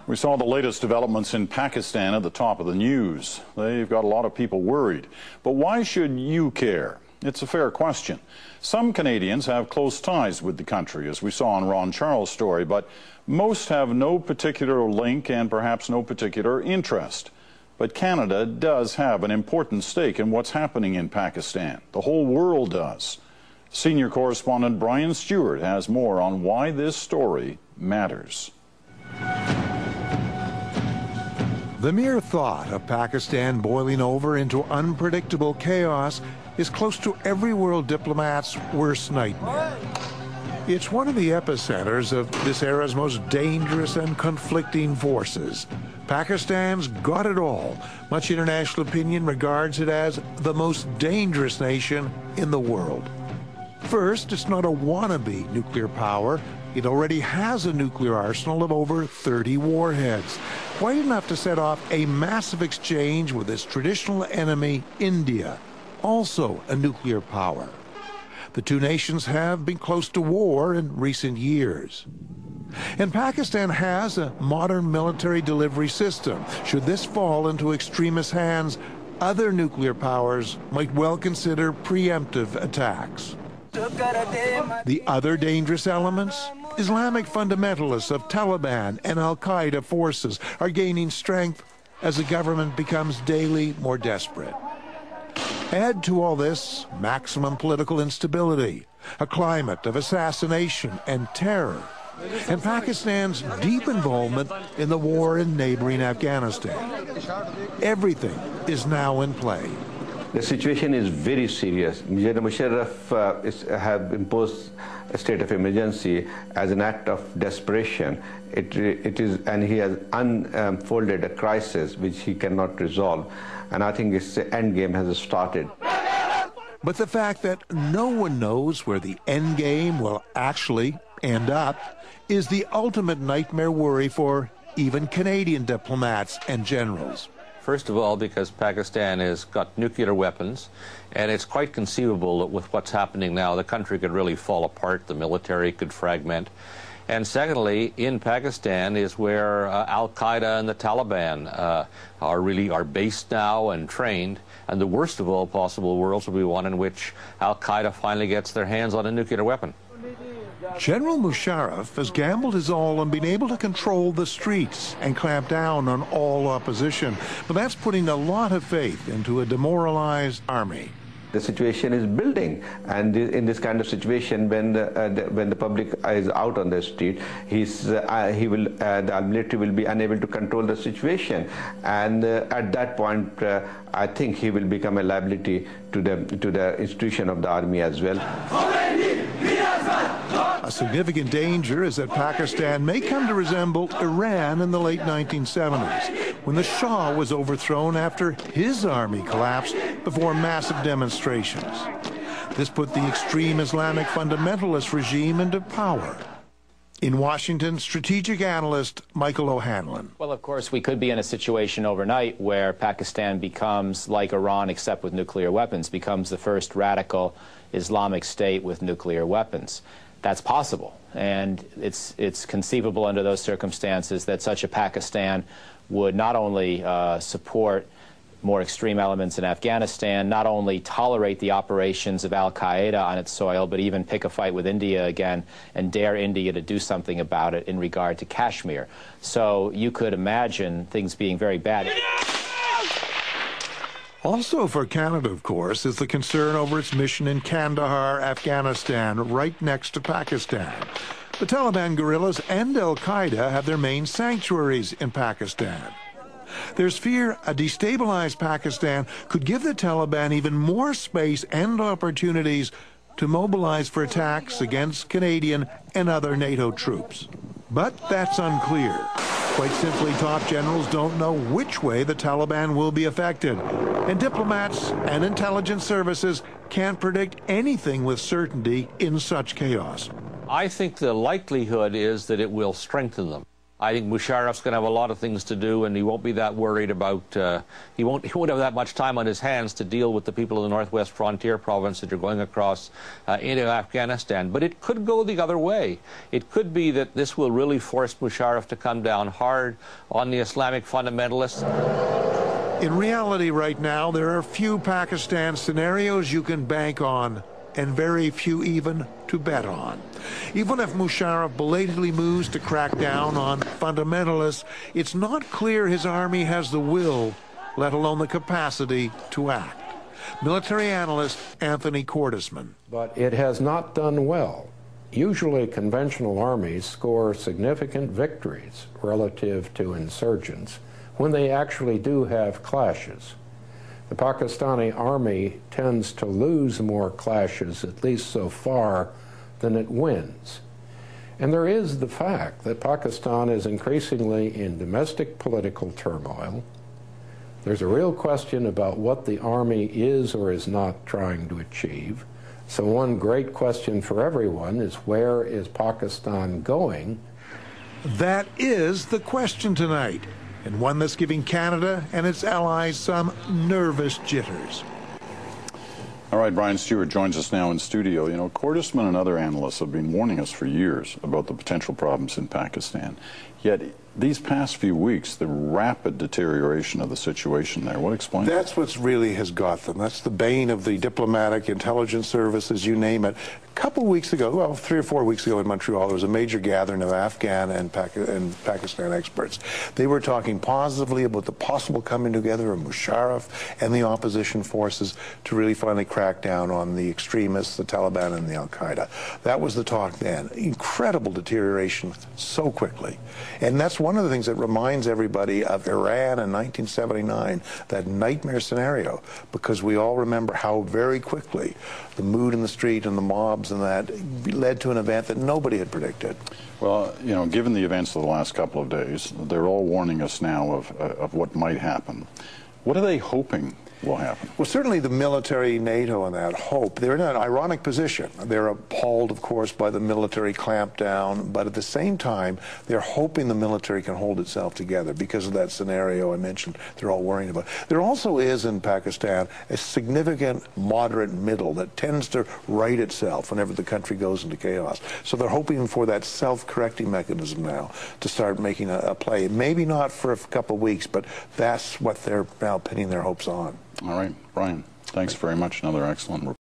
We saw the latest developments in Pakistan at the top of the news. They've got a lot of people worried. But why should you care? It's a fair question. Some Canadians have close ties with the country, as we saw in Ron Charles' story, but most have no particular link and perhaps no particular interest. But Canada does have an important stake in what's happening in Pakistan. The whole world does. Senior correspondent Brian Stewart has more on why this story matters. The mere thought of Pakistan boiling over into unpredictable chaos is close to every world diplomat's worst nightmare. It's one of the epicenters of this era's most dangerous and conflicting forces. Pakistan's got it all. Much international opinion regards it as the most dangerous nation in the world. First, it's not a wannabe nuclear power. It already has a nuclear arsenal of over 30 warheads, quite enough to set off a massive exchange with its traditional enemy, India, also a nuclear power. The two nations have been close to war in recent years. And Pakistan has a modern military delivery system. Should this fall into extremist hands, other nuclear powers might well consider preemptive attacks. The other dangerous elements? Islamic fundamentalists of Taliban and Al-Qaeda forces are gaining strength as the government becomes daily more desperate. Add to all this maximum political instability, a climate of assassination and terror, and Pakistan's deep involvement in the war in neighboring Afghanistan. Everything is now in play. The situation is very serious. General Musharraf have imposed a state of emergency as an act of desperation. It is, and he has unfolded a crisis which he cannot resolve. And I think its end game has started. But the fact that no one knows where the end game will actually end up is the ultimate nightmare worry for even Canadian diplomats and generals. First of all, because Pakistan has got nuclear weapons, and it's quite conceivable that with what's happening now, the country could really fall apart, the military could fragment. And secondly, in Pakistan is where Al-Qaeda and the Taliban are based now and trained. And the worst of all possible worlds will be one in which Al-Qaeda finally gets their hands on a nuclear weapon. General Musharraf has gambled his all on being able to control the streets and clamp down on all opposition. But that's putting a lot of faith into a demoralized army. The situation is building, and in this kind of situation, when the public is out on the street, the military will be unable to control the situation, and at that point, I think he will become a liability to the institution of the army as well. A significant danger is that Pakistan may come to resemble Iran in the late 1970s, when the Shah was overthrown after his army collapsed before massive demonstrations. This put the extreme Islamic fundamentalist regime into power. In Washington, strategic analyst Michael O'Hanlon. Well, of course, we could be in a situation overnight where Pakistan becomes like Iran, except with nuclear weapons, becomes the first radical Islamic state with nuclear weapons. That's possible, and it's conceivable under those circumstances that such a Pakistan would not only support more extreme elements in Afghanistan, not only tolerate the operations of Al-Qaeda on its soil, but even pick a fight with India again and dare India to do something about it in regard to Kashmir. So you could imagine things being very bad. Also for Canada, of course, is the concern over its mission in Kandahar, Afghanistan, right next to Pakistan. The Taliban guerrillas and Al-Qaeda have their main sanctuaries in Pakistan. There's fear a destabilized Pakistan could give the Taliban even more space and opportunities to mobilize for attacks against Canadian and other NATO troops. But that's unclear. Quite simply, top generals don't know which way the Taliban will be affected. And diplomats and intelligence services can't predict anything with certainty in such chaos. I think the likelihood is that it will strengthen them. I think Musharraf's going to have a lot of things to do, and he won't be that worried about, he won't have that much time on his hands to deal with the people of the Northwest Frontier Province that are going across into Afghanistan. But it could go the other way. It could be that this will really force Musharraf to come down hard on the Islamic fundamentalists. In reality right now, there are few Pakistan scenarios you can bank on, and very few even to bet on. Even if Musharraf belatedly moves to crack down on fundamentalists, it's not clear his army has the will, let alone the capacity, to act. Military analyst Anthony Cordesman. But it has not done well. Usually conventional armies score significant victories relative to insurgents when they actually do have clashes. The Pakistani army tends to lose more clashes, at least so far, than it wins. And there is the fact that Pakistan is increasingly in domestic political turmoil. There's a real question about what the army is or is not trying to achieve. So one great question for everyone is, where is Pakistan going? That is the question tonight, and one that's giving Canada and its allies some nervous jitters. All right, Brian Stewart joins us now in studio. You know, Cordesman and other analysts have been warning us for years about the potential problems in Pakistan. Yet, these past few weeks, the rapid deterioration of the situation there, what explains it? That's what really has got them. That's the bane of the diplomatic, intelligence services, you name it. A couple of weeks ago, well, 3 or 4 weeks ago in Montreal, there was a major gathering of Afghan and Pakistan experts. They were talking positively about the possible coming together of Musharraf and the opposition forces to really finally crack down on the extremists, the Taliban and the Al-Qaeda. That was the talk then. Incredible deterioration so quickly. And that's one of the things that reminds everybody of Iran in 1979, that nightmare scenario, because we all remember how very quickly the mood in the street and the mobs and that led to an event that nobody had predicted. Well, you know, given the events of the last couple of days, they're all warning us now of what might happen. What are they hoping will happen? Well, certainly the military, NATO, and that hope. They're in an ironic position. They're appalled, of course, by the military clampdown, but at the same time, they're hoping the military can hold itself together because of that scenario I mentioned they're all worrying about. There also is in Pakistan a significant moderate middle that tends to right itself whenever the country goes into chaos. So they're hoping for that self-correcting mechanism now to start making a play. Maybe not for a couple of weeks, but that's what they're now pinning their hopes on. All right, Brian, thanks very much. Another excellent report.